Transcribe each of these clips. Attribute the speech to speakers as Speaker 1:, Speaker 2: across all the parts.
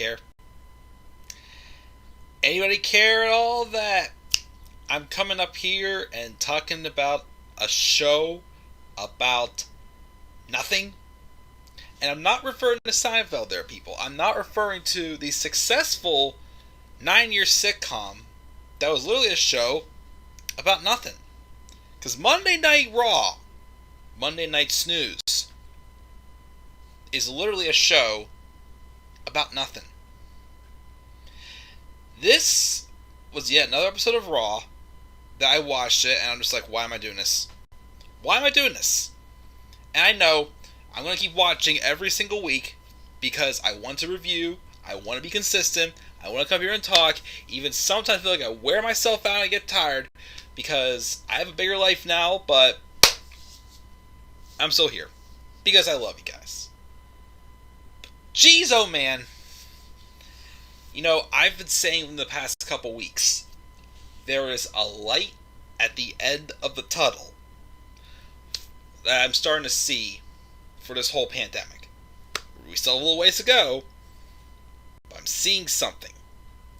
Speaker 1: care? Anybody care at all that I'm coming up here and talking about a show about nothing? And I'm not referring to Seinfeld there, people. I'm not referring to the successful 9-year sitcom that was literally a show about nothing. Because Monday Night Raw, Monday Night Snooze, is literally a show about nothing. This was yet another episode of Raw that I watched it and I'm just like, why am I doing this? Why am I doing this? And I know I'm going to keep watching every single week because I want to review, I want to be consistent, I want to come here and talk, even sometimes I feel like I wear myself out and I get tired because I have a bigger life now, but I'm still here because I love you guys. Jeez, oh man. You know, I've been saying in the past couple weeks, there is a light at the end of the tunnel that I'm starting to see for this whole pandemic. We still have a little ways to go, but I'm seeing something.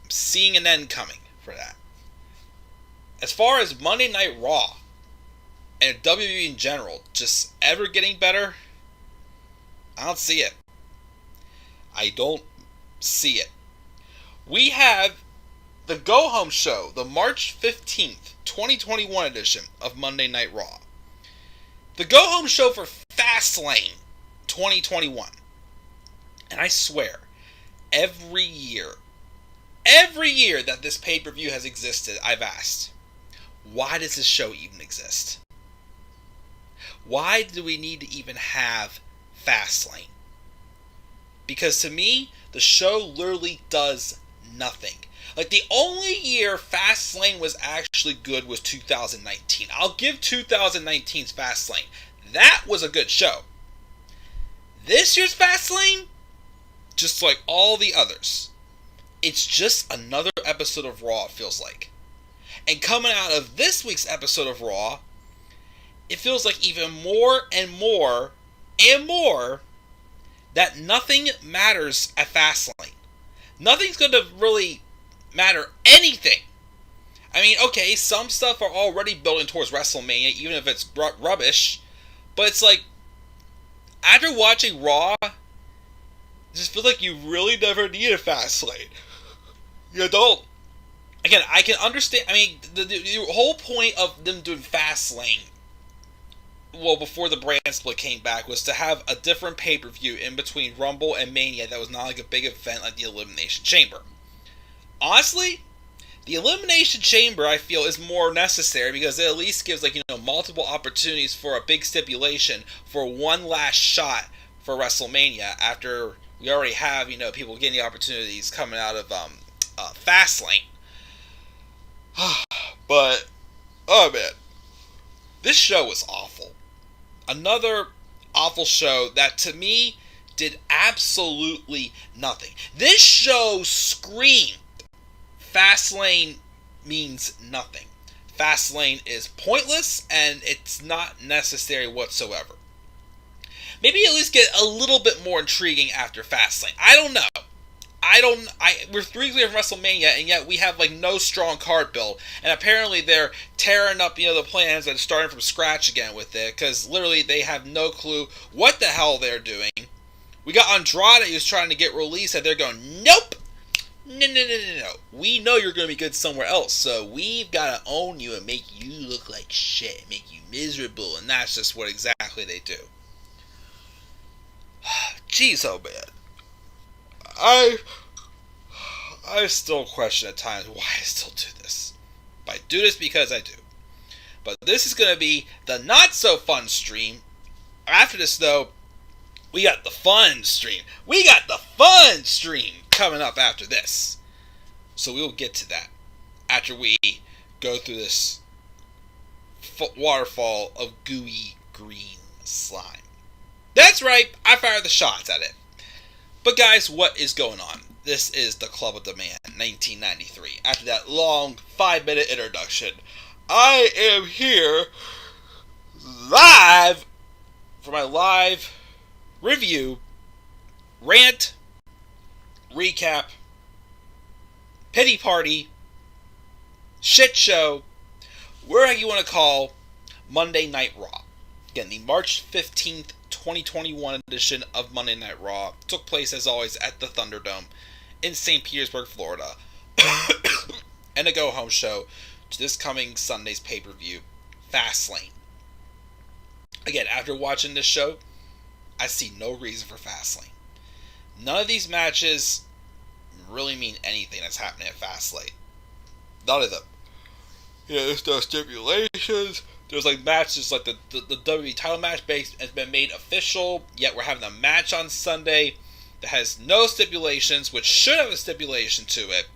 Speaker 1: I'm seeing an end coming for that. As far as Monday Night Raw and WWE in general just ever getting better, I don't see it. I don't see it. We have the Go Home Show, the March 15th, 2021 edition of Monday Night Raw. The Go Home Show for Fastlane 2021. And I swear, every year that this pay-per-view has existed, I've asked, why does this show even exist? Why do we need to even have Fastlane? Because to me, the show literally does nothing. Like, the only year Fastlane was actually good was 2019. I'll give 2019's Fastlane. That was a good show. This year's Fastlane, just like all the others, it's just another episode of Raw, it feels like. And coming out of this week's episode of Raw, it feels like even more and more and more that nothing matters at Fastlane. Nothing's going to really matter anything. I mean, okay, some stuff are already building towards WrestleMania, even if it's rubbish. But it's like, after watching Raw, it just feels like you really never need a Fastlane. You don't. Again, I can understand. I mean, the whole point of them doing Fastlane, well, before the brand split came back, was to have a different pay-per-view in between Rumble and Mania that was not like a big event like the Elimination Chamber. Honestly, the Elimination Chamber, I feel, is more necessary because it at least gives, like, you know, multiple opportunities for a big stipulation for one last shot for WrestleMania after we already have, you know, people getting the opportunities coming out of Fastlane. But, oh man, this show was awful. Another awful show that, to me, did absolutely nothing. This show screamed Fastlane means nothing. Fastlane is pointless, and it's not necessary whatsoever. Maybe at least get a little bit more intriguing after Fastlane. I don't know. We're 3 weeks away from WrestleMania, and yet we have, like, no strong card build. And apparently they're tearing up, you know, the plans and starting from scratch again with it, because literally they have no clue what the hell they're doing. We got Andrade who's trying to get released, and they're going, nope! No. We know you're going to be good somewhere else, so we've got to own you and make you look like shit, make you miserable, and that's just what exactly they do. Jeez, oh man. I still question at times why I still do this. But I do this because I do. But this is going to be the not-so-fun stream. After this, though, we got the fun stream. We got the fun stream coming up after this. So we will get to that after we go through this waterfall of gooey green slime. That's right, I fired the shots at it. But guys, what is going on? This is the Club of Demand 1993. After that long 5-minute introduction, I am here live for my live review, rant, recap, pity party, shit show, whatever you want to call Monday Night Raw. Again, the March 15th, 2021 edition of Monday Night Raw took place, as always, at the ThunderDome in St. Petersburg, Florida. And a go-home show to this coming Sunday's pay-per-view, Fastlane. Again, after watching this show, I see no reason for Fastlane. None of these matches really mean anything that's happening at Fastlane. None of them. There's no stipulations. There's matches like the WWE title match has been made official, yet we're having a match on Sunday that has no stipulations, which should have a stipulation to it.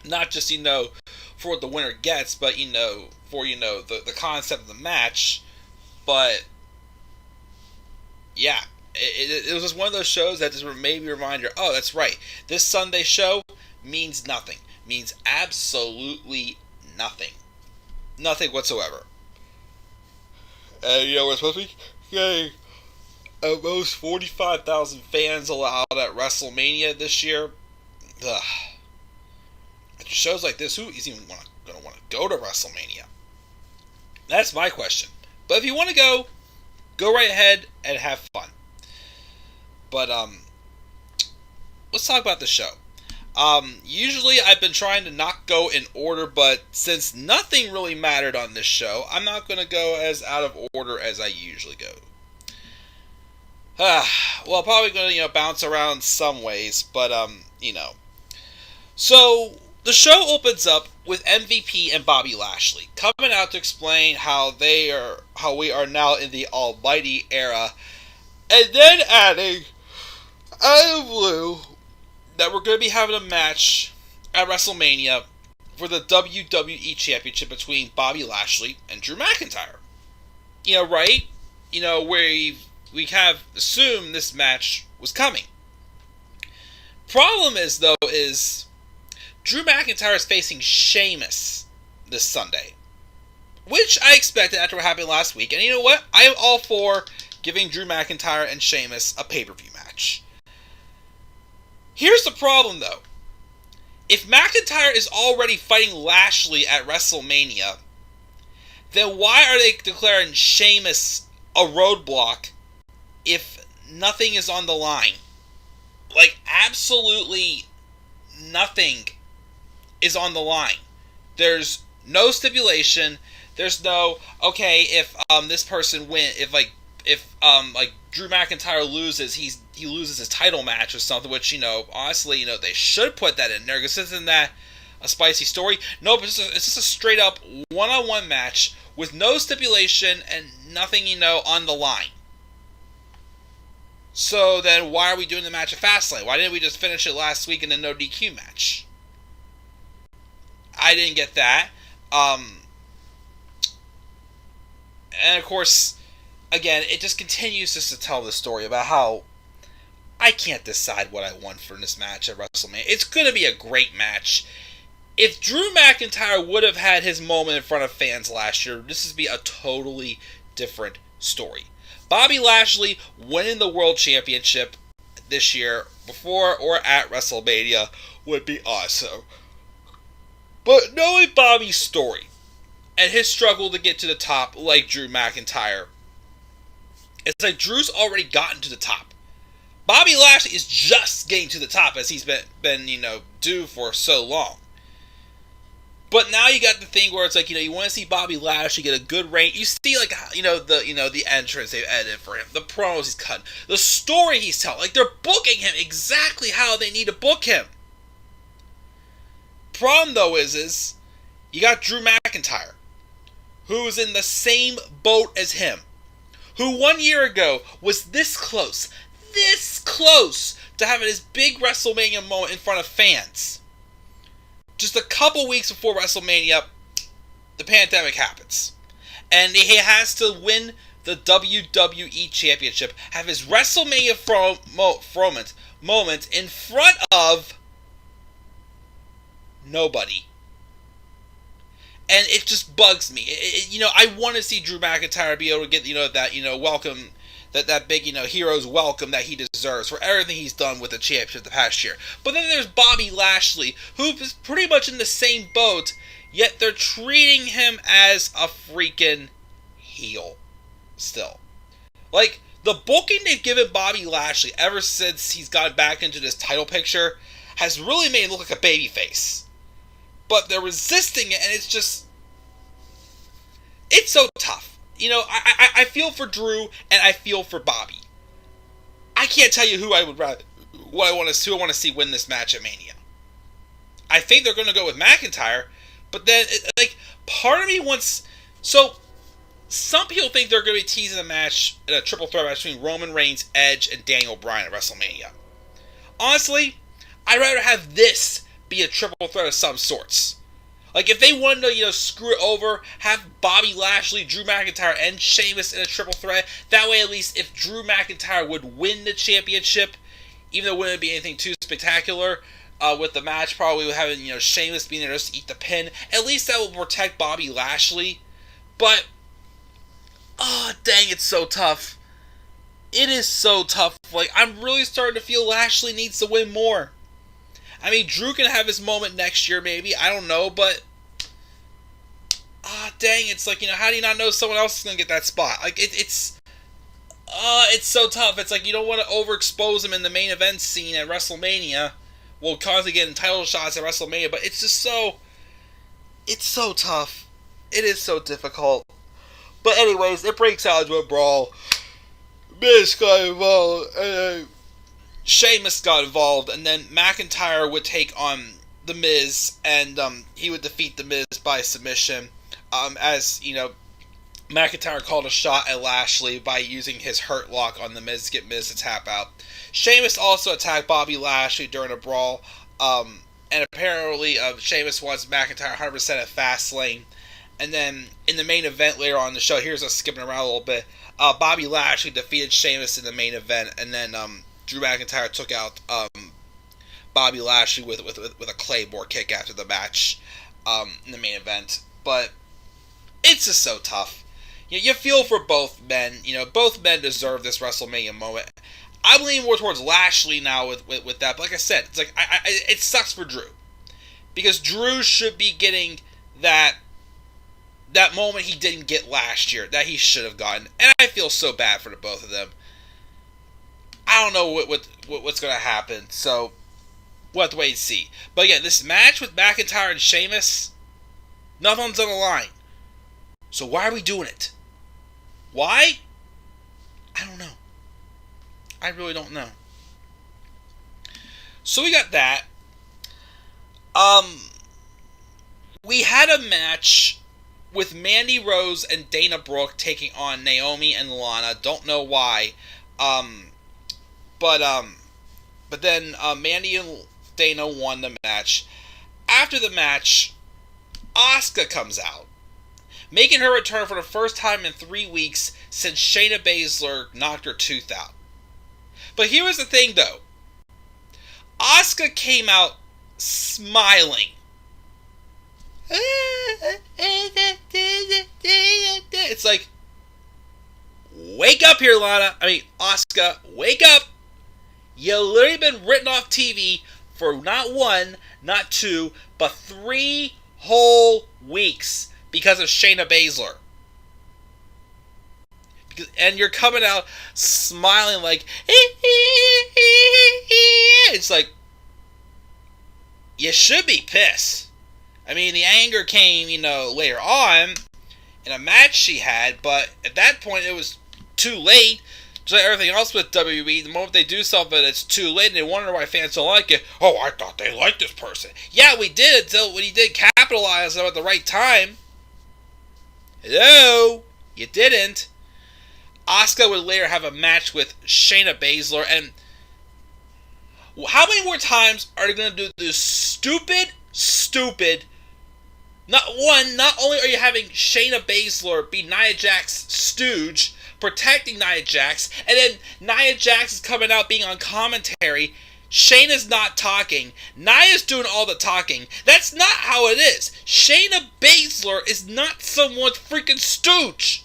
Speaker 1: Not just, for what the winner gets, but, for, the concept of the match. But, yeah, it was just one of those shows that just made me a reminder, oh, that's right, this Sunday show means nothing. Means absolutely nothing. Nothing whatsoever. And, we're supposed to be getting at most 45,000 fans allowed at WrestleMania this year. Ugh. At shows like this, who is even going to want to go to WrestleMania? That's my question. But if you want to go right ahead and have fun. But, let's talk about the show. Usually I've been trying to not go in order, but since nothing really mattered on this show, I'm not going to go as out of order as I usually go. Well, probably going to, bounce around some ways, but, So, the show opens up with MVP and Bobby Lashley coming out to explain how we are now in the almighty era, and then adding, out of blue, that we're going to be having a match at WrestleMania for the WWE Championship between Bobby Lashley and Drew McIntyre. Right? Where we have assumed this match was coming. Problem is Drew McIntyre is facing Sheamus this Sunday, which I expected after what happened last week. And you know what? I am all for giving Drew McIntyre and Sheamus a pay-per-view match. Here's the problem, though. If McIntyre is already fighting Lashley at WrestleMania, then why are they declaring Sheamus a roadblock if nothing is on the line? Absolutely nothing is on the line. There's no stipulation. There's no, okay, if this person if Drew McIntyre loses, he loses his title match or something, which, honestly, they should put that in there, because isn't that a spicy story? No, but it's just a straight up one-on-one match with no stipulation and nothing, on the line. So then why are we doing the match at Fastlane? Why didn't we just finish it last week in a no DQ match? I didn't get that. And of course, again, it just continues just to tell the story about how I can't decide what I want for this match at WrestleMania. It's going to be a great match. If Drew McIntyre would have had his moment in front of fans last year, this would be a totally different story. Bobby Lashley winning the World Championship this year, before or at WrestleMania, would be awesome. But knowing Bobby's story and his struggle to get to the top like Drew McIntyre, it's like Drew's already gotten to the top. Bobby Lashley is just getting to the top as he's been due for so long. But now you got the thing where it's you want to see Bobby Lashley get a good reign. You see the entrance they've edited for him, the promos he's cutting, the story he's telling. They're booking him exactly how they need to book him. Problem though is you got Drew McIntyre, who's in the same boat as him, who 1 year ago was this close to having his big WrestleMania moment in front of fans. Just a couple weeks before WrestleMania, the pandemic happens. And he has to win the WWE Championship, have his WrestleMania moment in front of nobody. And it just bugs me. I want to see Drew McIntyre be able to get, that, welcome that big, hero's welcome that he deserves for everything he's done with the championship the past year. But then there's Bobby Lashley, who is pretty much in the same boat, yet they're treating him as a freaking heel still. Like, the booking they've given Bobby Lashley ever since he's gotten back into this title picture has really made him look like a babyface. But they're resisting it, and it's just... It's so tough. I feel for Drew, and I feel for Bobby. I can't tell you who I would rather... who I want to see win this match at Mania. I think they're going to go with McIntyre, but then, part of me wants... So... Some people think they're going to be teasing a match, a triple threat match between Roman Reigns, Edge, and Daniel Bryan at WrestleMania. Honestly, I'd rather have this be a triple threat of some sorts. Like, if they wanted to, screw it over, have Bobby Lashley, Drew McIntyre, and Sheamus in a triple threat, that way at least if Drew McIntyre would win the championship, even though it wouldn't be anything too spectacular, with the match probably having, Sheamus being there just to eat the pin, at least that will protect Bobby Lashley. But... oh, dang, it's so tough. It is so tough. Like, I'm really starting to feel Lashley needs to win more. I mean, Drew can have his moment next year, maybe. I don't know, but... dang, it's like, how do you not know someone else is going to get that spot? Like, it's so tough. It's like, you don't want to overexpose him in the main event scene at WrestleMania. Well, constantly getting title shots at WrestleMania, but it's just so... it's so tough. It is so difficult. But anyways, it breaks out into a brawl. Miz got involved, and Sheamus got involved, and then McIntyre would take on The Miz, and he would defeat The Miz by submission, as, McIntyre called a shot at Lashley by using his Hurt Lock on The Miz to get Miz to tap out. Sheamus also attacked Bobby Lashley during a brawl, and apparently Sheamus wants McIntyre 100% at Fastlane. And then, in the main event later on in the show, here's us skipping around a little bit, Bobby Lashley defeated Sheamus in the main event, and then Drew McIntyre took out Bobby Lashley with a Claymore kick after the match in the main event. But it's just so tough. You feel for both men. Both men deserve this WrestleMania moment. I'm leaning more towards Lashley now with that. But like I said, it's like it sucks for Drew. Because Drew should be getting that moment he didn't get last year, that he should have gotten. And I feel so bad for the both of them. I don't know what's going to happen, so we'll have to wait and see. But again, this match with McIntyre and Sheamus, nothing's on the line. So why are we doing it? Why? I don't know. I really don't know. So we got that. We had a match with Mandy Rose and Dana Brooke taking on Naomi and Lana. Don't know why. But then Mandy and Dana won the match. After the match, Asuka comes out, making her return for the first time in 3 weeks since Shayna Baszler knocked her tooth out. But here was the thing, though. Asuka came out smiling. It's like, wake up here, Lana. Asuka, wake up. You've literally been written off TV for not 1, not 2, but 3 whole weeks because of Shayna Baszler. And you're coming out smiling like, it's like, you should be pissed. The anger came, later on in a match she had, but at that point it was too late. Just like everything else with WWE, the moment they do something, it's too late, and they wonder why fans don't like it. Oh, I thought they liked this person. Yeah, we did, until when he did capitalize on it at the right time. Hello? You didn't. Asuka would later have a match with Shayna Baszler, and how many more times are they going to do this stupid... Not only are you having Shayna Baszler be Nia Jax's stooge, protecting Nia Jax, and then Nia Jax is coming out being on commentary, Shayna's not talking, Nia's doing all the talking. That's not how it is. Shayna Baszler is not someone's freaking stooge.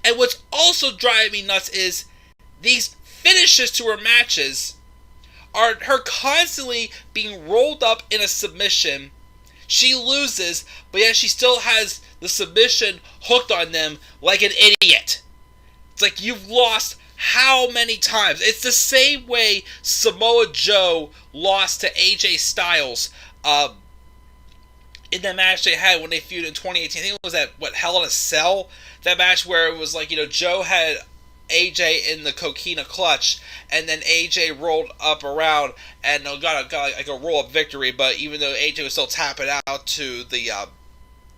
Speaker 1: And what's also driving me nuts is these finishes to her matches are her constantly being rolled up in a submission. She loses, but yet she still has the submission hooked on them like an idiot. It's like, you've lost how many times? It's the same way Samoa Joe lost to AJ Styles in the match they had when they feuded in 2018. I think it was at, Hell in a Cell? That match where it was like, Joe had AJ in the Coquina clutch, and then AJ rolled up around and got like a roll-up victory, but even though AJ was still tapping out to the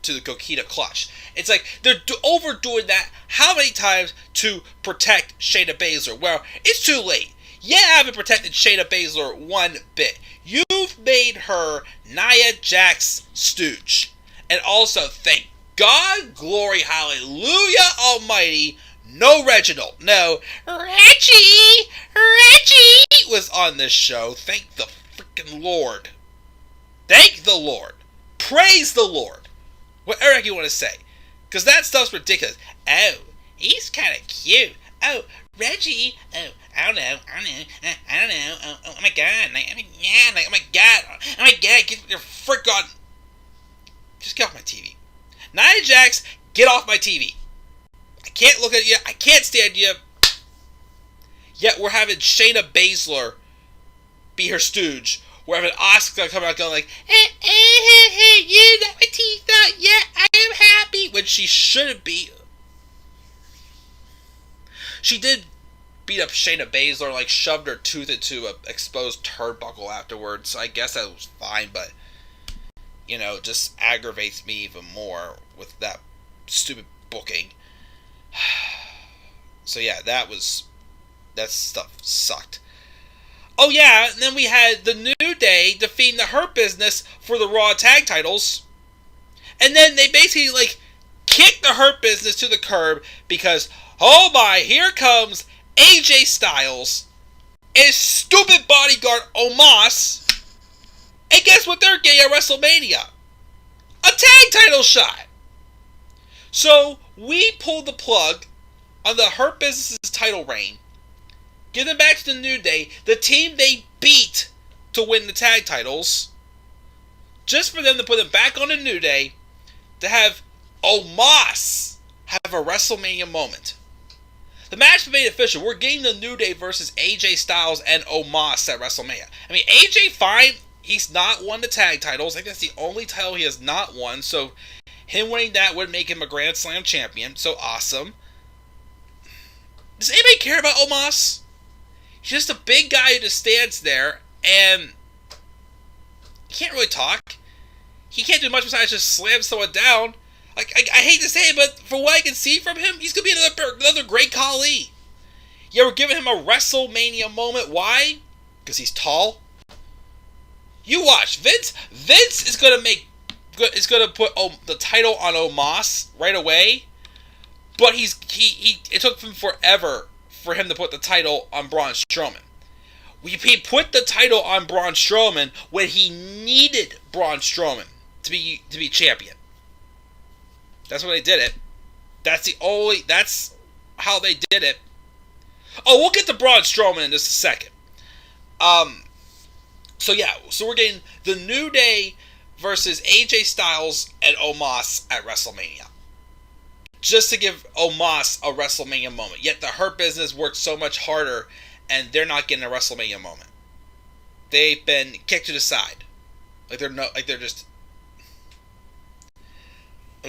Speaker 1: Coquina clutch. It's like, they're overdoing that how many times to protect Shayna Baszler? Well, it's too late. You haven't protected Shayna Baszler one bit. You've made her Nia Jax's stooge. And also, thank God, glory, hallelujah almighty, no Reginald. No, Reggie was on this show. Thank the freaking Lord. Thank the Lord. Praise the Lord. Whatever you want to say. Because that stuff's ridiculous. Oh, he's kind of cute. Oh, Reggie. Oh, I don't know. Oh my God. Oh my God. Get your frick on. Just get off my TV. Nia Jax, get off my TV. I can't look at you. I can't stand you. Yet we're having Shayna Baszler be her stooge. We're having Asuka come out going like, you know my teeth out. Yeah, I am happy. When she shouldn't be. She did beat up Shayna Baszler, like shoved her tooth into an exposed turnbuckle afterwards. So I guess that was fine, but just aggravates me even more with that stupid booking. So yeah, that stuff sucked. Oh yeah, and then we had the New Day defeating the Hurt Business for the Raw tag titles. And then they basically kicked the Hurt Business to the curb because, oh my, here comes AJ Styles and his stupid bodyguard Omos. And guess what they're getting at WrestleMania? A tag title shot. So we pulled the plug on the Hurt Business's title reign. Give them back to the New Day, the team they beat to win the tag titles, just for them to put them back on the New Day, to have Omos have a WrestleMania moment. The match was made official. We're getting the New Day versus AJ Styles and Omos at WrestleMania. I mean, AJ, fine, he's not won the tag titles. I think that's the only title he has not won, so him winning that would make him a Grand Slam champion, so awesome. Does anybody care about Omos? He's just a big guy who just stands there, and he can't really talk. He can't do much besides just slam someone down. I hate to say it, but from what I can see from him, he's going to be another great Khali. Yeah, we're giving him a WrestleMania moment. Why? Because he's tall. You watch. Vince is going to put the title on Omos right away, but it took him forever for him to put the title on Braun Strowman. He put the title on Braun Strowman when he needed Braun Strowman to be champion. That's when they did it. That's how they did it. Oh, we'll get to Braun Strowman in just a second. So we're getting the New Day versus AJ Styles and Omos at WrestleMania. Just to give Omos a WrestleMania moment. Yet the Hurt Business worked so much harder, and they're not getting a WrestleMania moment. They've been kicked to the side. Like I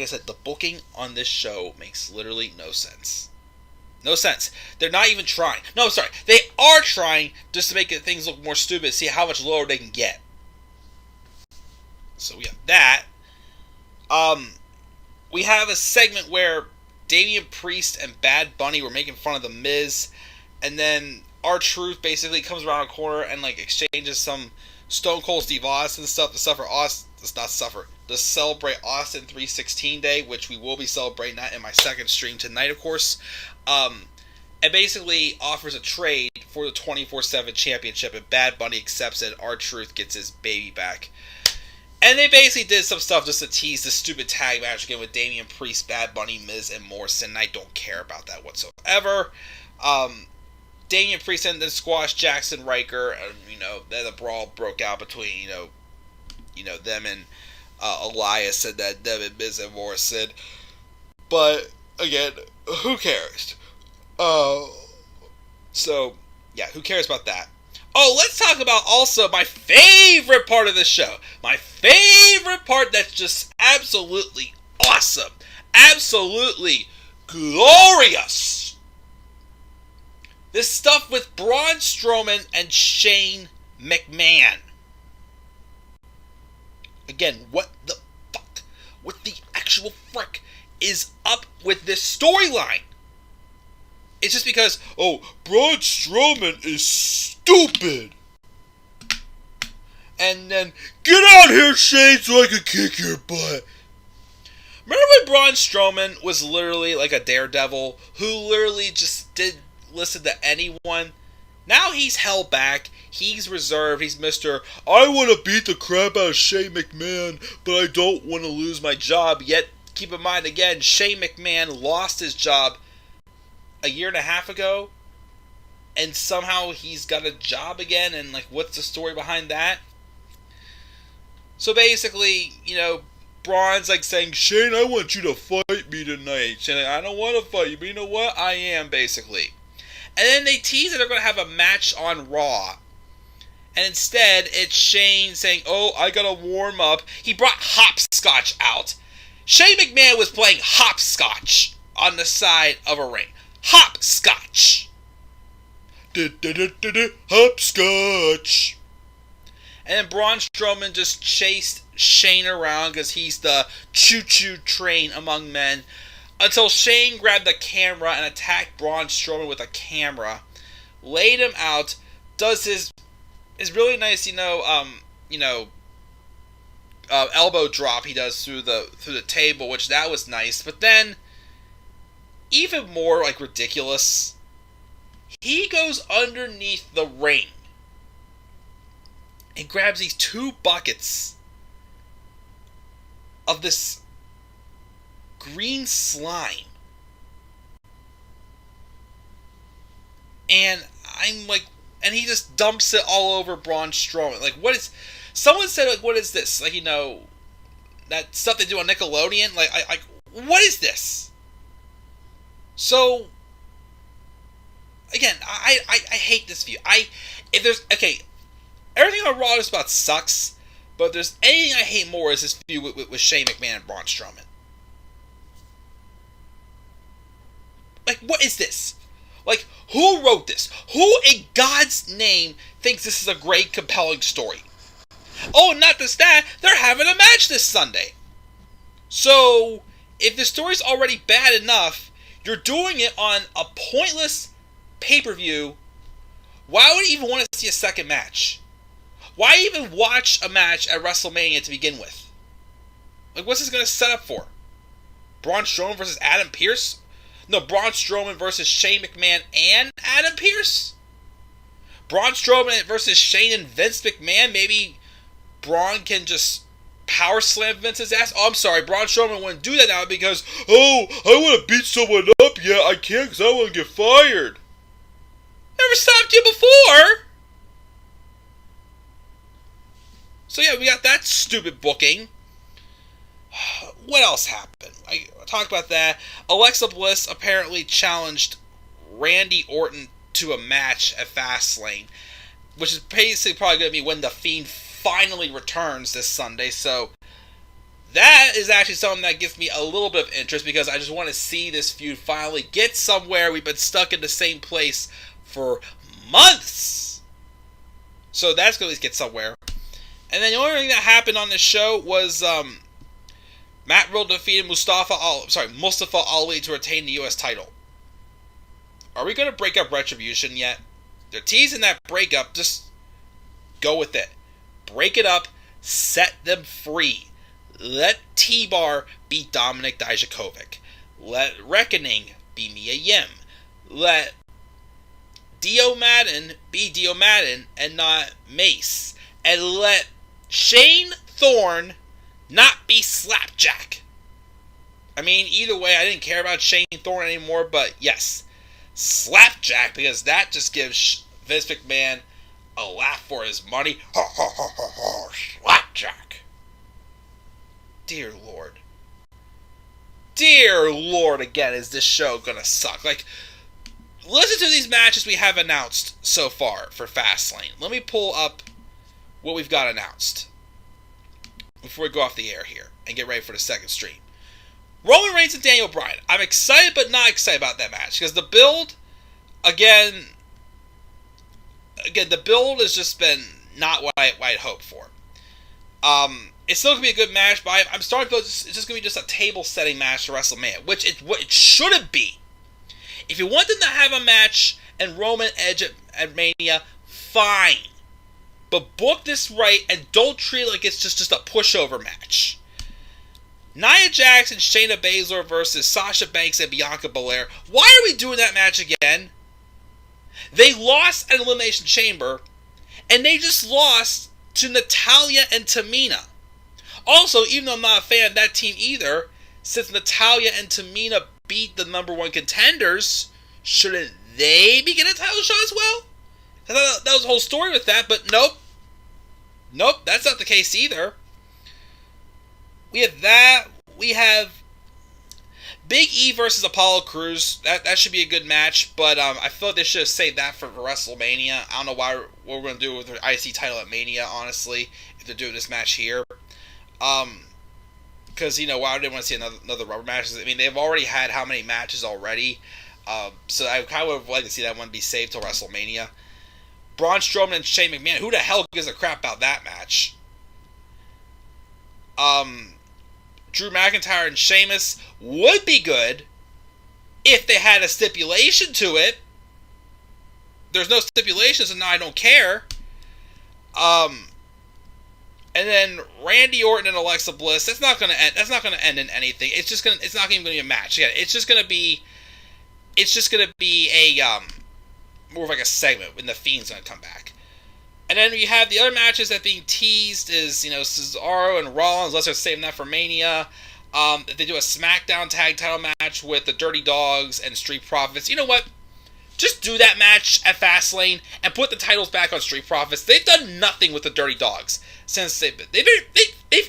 Speaker 1: said, the booking on this show makes literally no sense. No sense. They're not even trying. No, sorry. They are trying just to make things look more stupid, see how much lower they can get. So we have that. We have a segment where Damian Priest and Bad Bunny were making fun of The Miz, and then R-Truth basically comes around a corner and exchanges some Stone Cold Steve Austin stuff to celebrate Austin 316 Day, which we will be celebrating that in my second stream tonight, of course. And basically offers a trade for the 24/7 championship, and Bad Bunny accepts it. R-Truth gets his baby back. And they basically did some stuff just to tease the stupid tag match again with Damian Priest, Bad Bunny, Miz, and Morrison. I don't care about that whatsoever. Damian Priest then squashed Jackson Riker, and then a brawl broke out between them and Elias and then them and Miz and Morrison. But again, who cares? So yeah, who cares about that? Oh, let's talk about also my favorite part of the show. My favorite part that's just absolutely awesome. Absolutely glorious. This stuff with Braun Strowman and Shane McMahon. Again, what the fuck? What the actual frick is up with this storyline? It's just because, Braun Strowman is stupid. And then, get out here, Shane, so I can kick your butt. Remember when Braun Strowman was literally like a daredevil who literally just didn't listen to anyone? Now he's held back. He's reserved. He's Mr. I want to beat the crap out of Shane McMahon, but I don't want to lose my job. Yet, keep in mind again, Shane McMahon lost his job a year and a half ago, and somehow he's got a job again, and what's the story behind that? So basically, Braun's saying, Shane, I want you to fight me tonight. Shane, I don't want to fight you, but you know what? I am, basically. And then they tease that they're going to have a match on Raw. And instead, it's Shane saying, I got to warm up. He brought hopscotch out. Shane McMahon was playing hopscotch on the side of a ring. Hopscotch. Hopscotch. And then Braun Strowman just chased Shane around because he's the choo-choo train among men, until Shane grabbed the camera and attacked Braun Strowman with a camera, laid him out, does his really nice, elbow drop he does through the table, which that was nice. But then, even more ridiculous, he goes underneath the ring and grabs these 2 buckets of this green slime. And and he just dumps it all over Braun Strowman. What is... Someone said, what is this? That stuff they do on Nickelodeon? What is this? So, again, I hate this view. Everything on Raw just about sucks, but if there's anything I hate more is this feud with Shane McMahon and Braun Strowman. What is this? Who wrote this? Who in God's name thinks this is a great, compelling story? Oh, not just that, they're having a match this Sunday. So, if the story's already bad enough, you're doing it on a pointless pay-per-view. Why would you even want to see a second match? Why even watch a match at WrestleMania to begin with? What's this going to set up for? Braun Strowman versus Adam Pearce? No, Braun Strowman versus Shane McMahon and Adam Pearce? Braun Strowman versus Shane and Vince McMahon? Maybe Braun can just power slam Vince's ass? Oh, I'm sorry, Braun Strowman wouldn't do that now because, I want to beat someone up. Yeah, I can't because I want to get fired. Never stopped you before. So yeah, we got that stupid booking. What else happened? I talked about that. Alexa Bliss apparently challenged Randy Orton to a match at Fastlane, which is basically probably going to be when The Fiend finally returns this Sunday. So that is actually something that gives me a little bit of interest because I just want to see this feud finally get somewhere. We've been stuck in the same place for months. So that's going to at least get somewhere. And then the only thing that happened on this show was Matt Riddle defeated Mustafa Ali to retain the U.S. title. Are we going to break up Retribution yet? They're teasing that breakup. Just go with it. Break it up. Set them free. Let T-Bar be Dominic Dijakovic. Let Reckoning be Mia Yim. Let Dio Madden be Dio Madden and not Mace. And let Shane Thorne not be Slapjack. I mean, either way, I didn't care about Shane Thorne anymore, but yes. Slapjack, because that just gives Vince McMahon a laugh for his money. Ha ha ha ha ha, Slapjack. Dear Lord. Dear Lord, again, is this show gonna suck? Like, listen to these matches we have announced so far for Fastlane. Let me pull up what we've got announced before we go off the air here and get ready for the second stream. Roman Reigns and Daniel Bryan. I'm excited but not excited about that match because the build, again, the build has just been not what I'd hoped for. It's still going to be a good match, but I'm starting to feel it's just going to be just a table-setting match for WrestleMania, which it shouldn't be. If you want them to have a match and Roman Edge at Mania, fine. But book this right and don't treat it like it's just a pushover match. Nia Jax and Shayna Baszler versus Sasha Banks and Bianca Belair. Why are we doing that match again? They lost at Elimination Chamber, and they just lost to Natalya and Tamina. Also, even though I'm not a fan of that team either, since Natalya and Tamina beat the number one contenders, shouldn't they be getting a title shot as well? I thought that was the whole story with that, but nope. Nope, that's not the case either. We have that. We have Big E versus Apollo Crews. That should be a good match, but I feel like they should have saved that for WrestleMania. I don't know what we're going to do with the IC title at Mania, honestly, if they're doing this match here. Because, why would they want to see another rubber match? I mean, they've already had how many matches already? So I kind of would have liked to see that one be saved till WrestleMania. Braun Strowman and Shane McMahon. Who the hell gives a crap about that match? Drew McIntyre and Sheamus would be good if they had a stipulation to it. There's no stipulations, and now I don't care. And then Randy Orton and Alexa Bliss. That's not going to end. That's not going to end in anything. It's not even going to be a match. Again, it's just going to be a more of like a segment when the Fiend's going to come back. And then we have the other matches that being teased is, Cesaro and Rollins. Let's just save that for Mania. If they do a SmackDown tag title match with the Dirty Dogs and Street Profits, you know what? Just do that match at Fastlane and put the titles back on Street Profits. They've done nothing with the Dirty Dogs since they've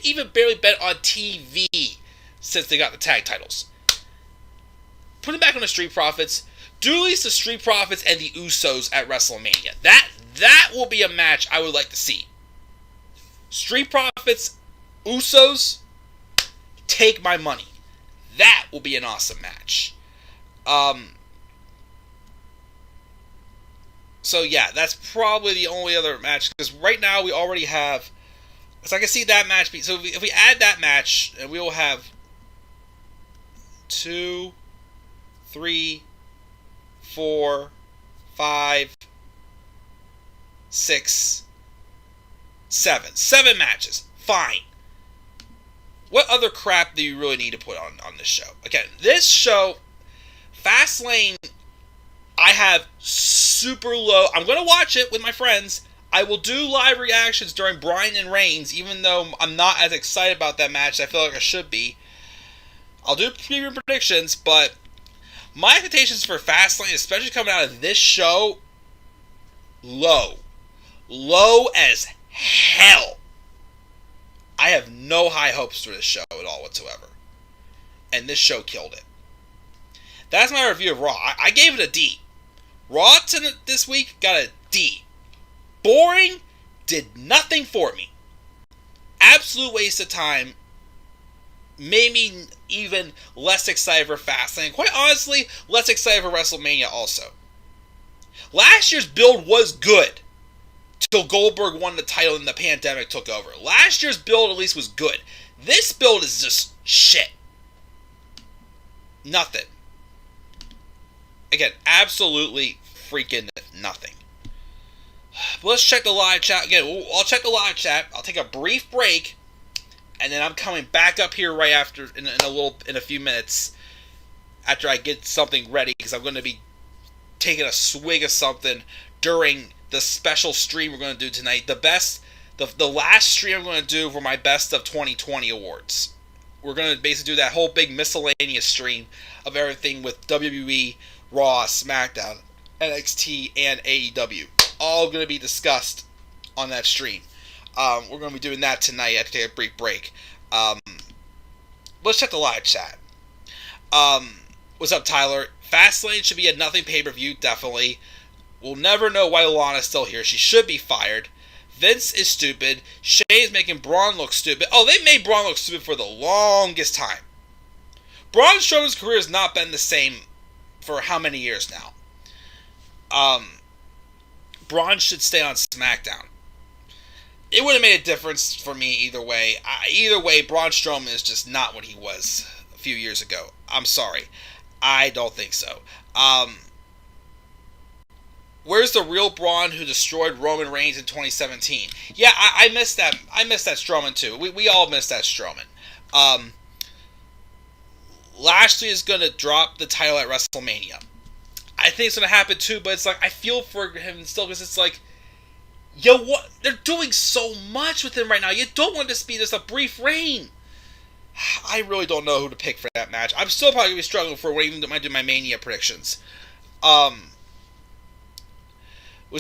Speaker 1: even barely been on TV since they got the tag titles. Put them back on the Street Profits. Do at least the Street Profits and the Usos at WrestleMania. That will be a match I would like to see. Street Profits, Usos, take my money. That will be an awesome match. So yeah, that's probably the only other match, because right now we already have, so I can see that match so if we add that match, and we will have 2, 3, 4, 5, 6, 7 matches. Fine. What other crap do you really need to put on this show? Again, this show, Fastlane, I have super low. I'm going to watch it with my friends. I will do live reactions during Bryan and Reigns, even though I'm not as excited about that match as I feel like I should be. I'll do preview predictions, but my expectations for Fastlane, especially coming out of this show, low. Low as hell. I have no high hopes for this show at all whatsoever. And this show killed it. That's my review of Raw. I gave it a D. Raw this week got a D. Boring. Did nothing for me. Absolute waste of time. Made me even less excited for Fastlane. Quite honestly, less excited for WrestleMania also. Last year's build was good. Till Goldberg won the title and the pandemic took over. Last year's build at least was good. This build is just shit. Nothing. Again, absolutely freaking nothing. But let's check the live chat. Again, I'll check the live chat. I'll take a brief break. And then I'm coming back up here right after, in a few minutes, after I get something ready, because I'm going to be taking a swig of something during the special stream we're going to do tonight. The last stream I'm going to do for my Best of 2020 awards. We're going to basically do that whole big miscellaneous stream of everything with WWE Raw, SmackDown, NXT, and AEW. All going to be discussed on that stream. We're going to be doing that tonight. I have to take a brief break. Let's check the live chat. What's up, Tyler? Fastlane should be a nothing pay-per-view, definitely. We'll never know why Lana's still here. She should be fired. Vince is stupid. Shane is making Braun look stupid. Oh, they made Braun look stupid for the longest time. Braun Strowman's career has not been the same for how many years now? Braun should stay on SmackDown. It would have made a difference for me either way. Either way, Braun Strowman is just not what he was a few years ago. I'm sorry. I don't think so. Where's the real Braun who destroyed Roman Reigns in 2017? Yeah, I missed that. I missed that Strowman too. We all missed that Strowman. Lashley is going to drop the title at WrestleMania. I think it's going to happen too, but it's like, I feel for him still, because it's like, yo, what? They're doing so much with him right now. You don't want this to be just a brief reign. I really don't know who to pick for that match. I'm still probably going to be struggling for when I even do my Mania predictions. What's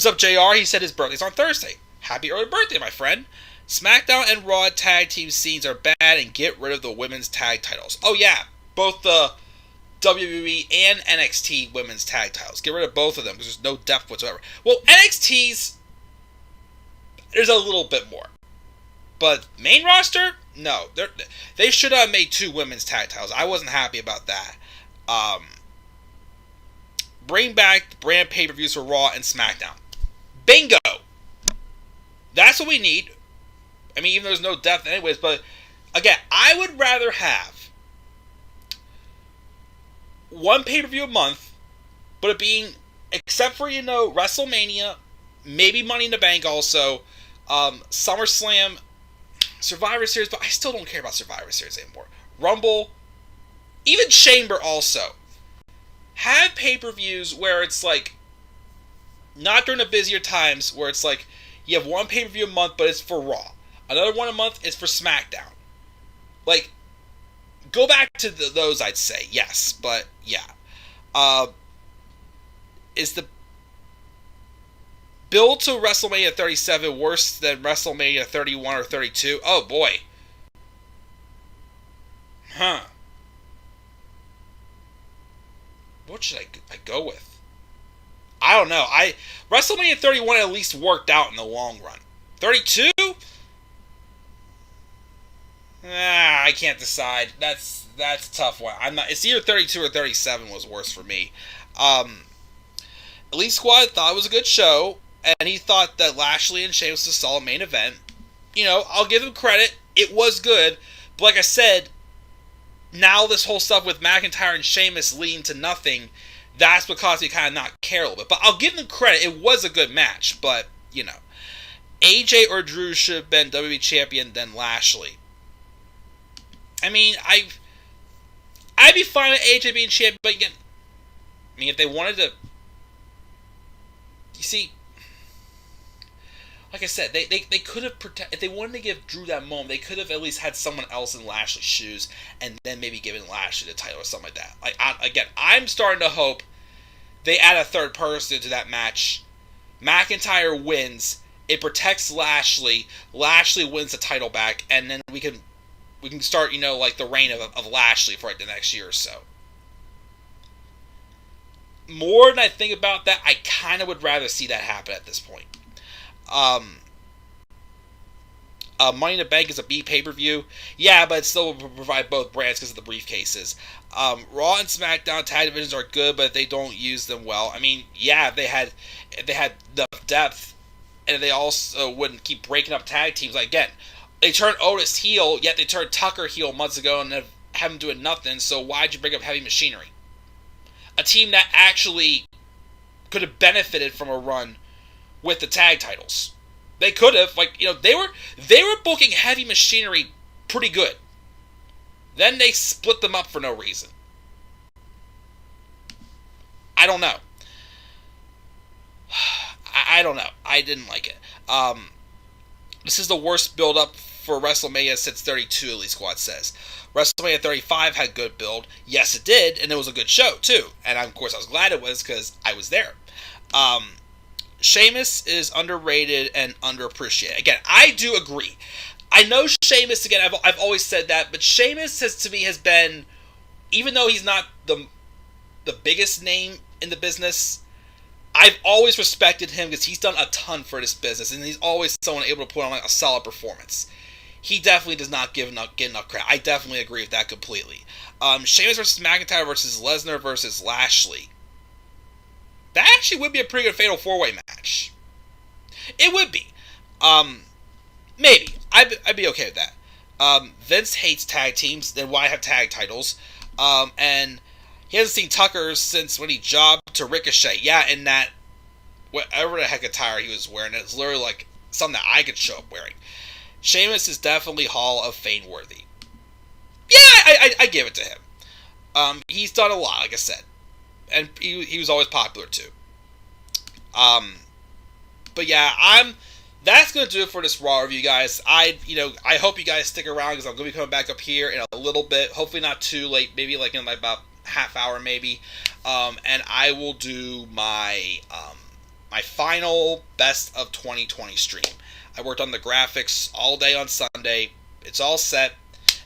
Speaker 1: up, JR? He said his birthday's on Thursday. Happy early birthday, my friend. SmackDown and Raw tag team scenes are bad, and get rid of the women's tag titles. Oh, yeah. Both the WWE and NXT women's tag titles. Get rid of both of them, because there's no depth whatsoever. Well, NXT's, there's a little bit more. But main roster? No. They should have made 2 women's tag titles. I wasn't happy about that. Bring back the brand pay-per-views for Raw and SmackDown. Bingo! That's what we need. I mean, even though there's no depth anyways, but again, I would rather have 1 pay-per-view a month, but it being, except for, WrestleMania, maybe Money in the Bank also, SummerSlam, Survivor Series, but I still don't care about Survivor Series anymore. Rumble, even Chamber also. Have pay-per-views where it's like, not during the busier times, where it's like, you have 1 pay-per-view a month, but it's for Raw. Another one a month is for SmackDown. Like, go back to those, I'd say, yes, but yeah. Is the build to WrestleMania 37 worse than WrestleMania 31 or 32? Oh, boy. Huh. What should I go with? I don't know. WrestleMania 31 at least worked out in the long run. 32? I can't decide. That's a tough one. It's either 32 or 37 was worse for me. Elite Squad thought it was a good show, and he thought that Lashley and Sheamus was a solid main event. I'll give him credit. It was good. But like I said, now this whole stuff with McIntyre and Sheamus leading to nothing, that's what caused me to kind of not care a little bit. But I'll give them credit. It was a good match, but, AJ or Drew should have been WWE champion than Lashley. I mean, I'd be fine with AJ being champion, but again, if they wanted to, you see, like I said, they could have if they wanted to give Drew that moment, they could have at least had someone else in Lashley's shoes, and then maybe given Lashley the title or something like that. I'm starting to hope they add a third person to that match. McIntyre wins. It protects Lashley. Lashley wins the title back, and then we can start, the reign of Lashley for the next year or so. More than I think about that, I kind of would rather see that happen at this point. Money in the Bank is a B pay-per-view. Yeah, but it still will provide both brands because of the briefcases. Raw and SmackDown tag divisions are good, but they don't use them well. I mean, yeah, if they had enough depth, and they also wouldn't keep breaking up tag teams. Like, again, they turned Otis heel, yet they turned Tucker heel months ago and have him doing nothing, so why'd you bring up Heavy Machinery? A team that actually could have benefited from a run with the tag titles. They could have, they were booking Heavy Machinery pretty good. Then they split them up for no reason. I don't know. I don't know. I didn't like it. This is the worst build-up for WrestleMania since 32, Elite Squad says. WrestleMania 35 had good build. Yes, it did, and it was a good show, too. And, of course, I was glad it was because I was there. Sheamus is underrated and underappreciated. Again, I do agree. I know Sheamus, again, I've always said that, but Sheamus has been, even though he's not the biggest name in the business, I've always respected him because he's done a ton for this business, and he's always someone able to put on like a solid performance. He definitely does not get enough credit. I definitely agree with that completely. Sheamus versus McIntyre versus Lesnar versus Lashley. That actually would be a pretty good Fatal 4-Way match. It would be. Maybe. I'd be okay with that. Vince hates tag teams, then why have tag titles? And he hasn't seen Tucker since when he jobbed to Ricochet. Yeah, in that, whatever the heck attire he was wearing, it's literally like something that I could show up wearing. Sheamus is definitely Hall of Fame worthy. Yeah, I give it to him. He's done a lot, like I said. And he was always popular, too. But yeah, that's going to do it for this Raw review, guys. I hope you guys stick around because I'm going to be coming back up here in a little bit. Hopefully not too late. Maybe like in like about half hour, maybe. And I will do my my final best of 2020 stream. I worked on the graphics all day on Sunday. It's all set.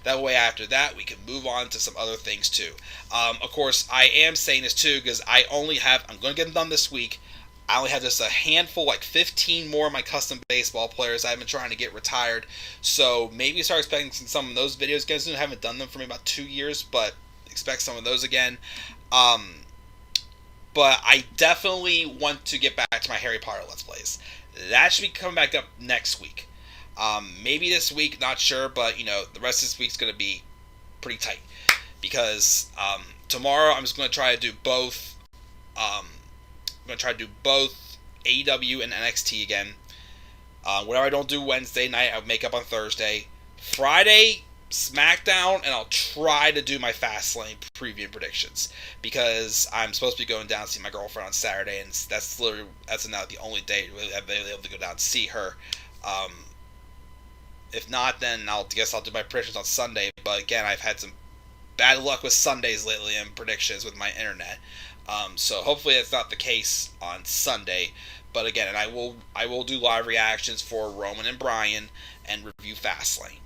Speaker 1: That way, after that, we can move on to some other things, too. Of course, I am saying this, too, because I'm going to get them done this week. I only have just a handful, like 15 more of my custom baseball players I've been trying to get retired. So maybe start expecting some of those videos again soon. I haven't done them for maybe about 2 years, but expect some of those again. But I definitely want to get back to my Harry Potter Let's Plays. That should be coming back up next week. Maybe this week, not sure, but the rest of this week's going to be pretty tight because tomorrow I'm just going to try to do both. I'm going to try to do both AEW and NXT again. Whatever I don't do Wednesday night, I'll make up on Thursday. Friday, SmackDown, and I'll try to do my Fastlane preview and predictions because I'm supposed to be going down to see my girlfriend on Saturday, and that's now the only day really I've been able to go down and see her. If not, then I'll do my predictions on Sunday. But again, I've had some bad luck with Sundays lately and predictions with my internet. So hopefully that's not the case on Sunday. But again, and I will do live reactions for Roman and Bryan and review Fastlane.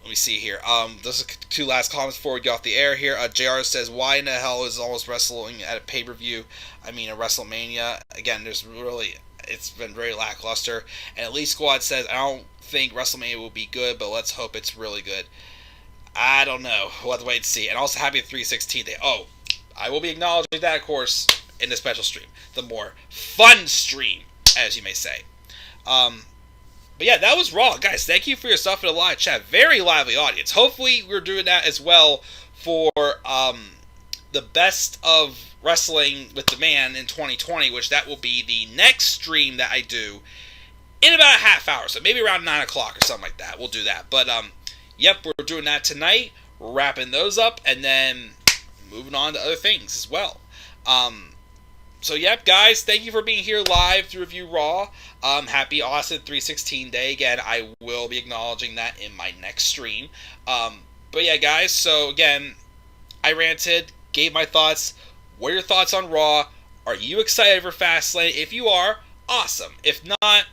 Speaker 1: Let me see here. Those are two last comments before we get off the air here. JR says, why in the hell is almost wrestling at a pay-per-view? I mean, a WrestleMania. Again, it's been very lackluster. And Elite Squad says, I don't think WrestleMania will be good, but let's hope it's really good. I don't know. We'll have to wait and see. And also, happy 316 day. Oh, I will be acknowledging that, of course, in the special stream. The more fun stream, as you may say. But yeah, that was Raw. Guys, thank you for your stuff in the live chat. Very lively audience. Hopefully, we're doing that as well for the best of Wrestling with the Man in 2020, which that will be the next stream that I do in about a half hour. So maybe around 9 o'clock or something like that. We'll do that. But, yep, we're doing that tonight. We're wrapping those up and then moving on to other things as well. So, yep, guys, thank you for being here live to review Raw. Happy Austin 316 day. Again, I will be acknowledging that in my next stream. But, yeah, guys, so, again, I ranted, gave my thoughts. What are your thoughts on Raw? Are you excited for Fastlane? If you are, awesome. If not,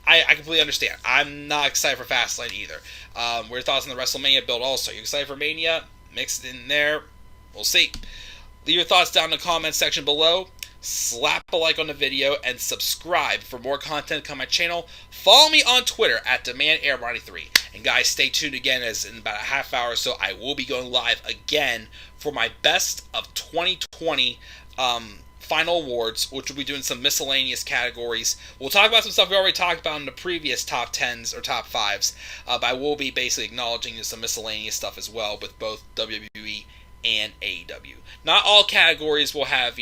Speaker 1: I completely understand. I'm not excited for Fastlane either. What are your thoughts on the WrestleMania build also? Are you excited for Mania? Mix it in there. We'll see. Leave your thoughts down in the comments section below. Slap a like on the video and subscribe for more content to come on my channel. Follow me on Twitter at DemandAir93. And guys, stay tuned again as in about a half hour or so I will be going live again for my best of 2020 final awards, which will be doing some miscellaneous categories. We'll talk about some stuff we already talked about in the previous top 10s or top 5s, but I will be basically acknowledging some miscellaneous stuff as well with both WWE and AEW. Not all categories will have,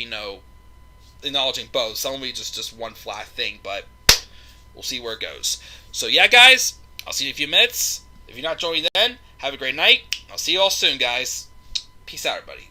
Speaker 1: acknowledging both. Some will be just one flat thing, but we'll see where it goes. So yeah, guys, I'll see you in a few minutes. If you're not joining then, have a great night. I'll see you all soon, guys. Peace out, everybody.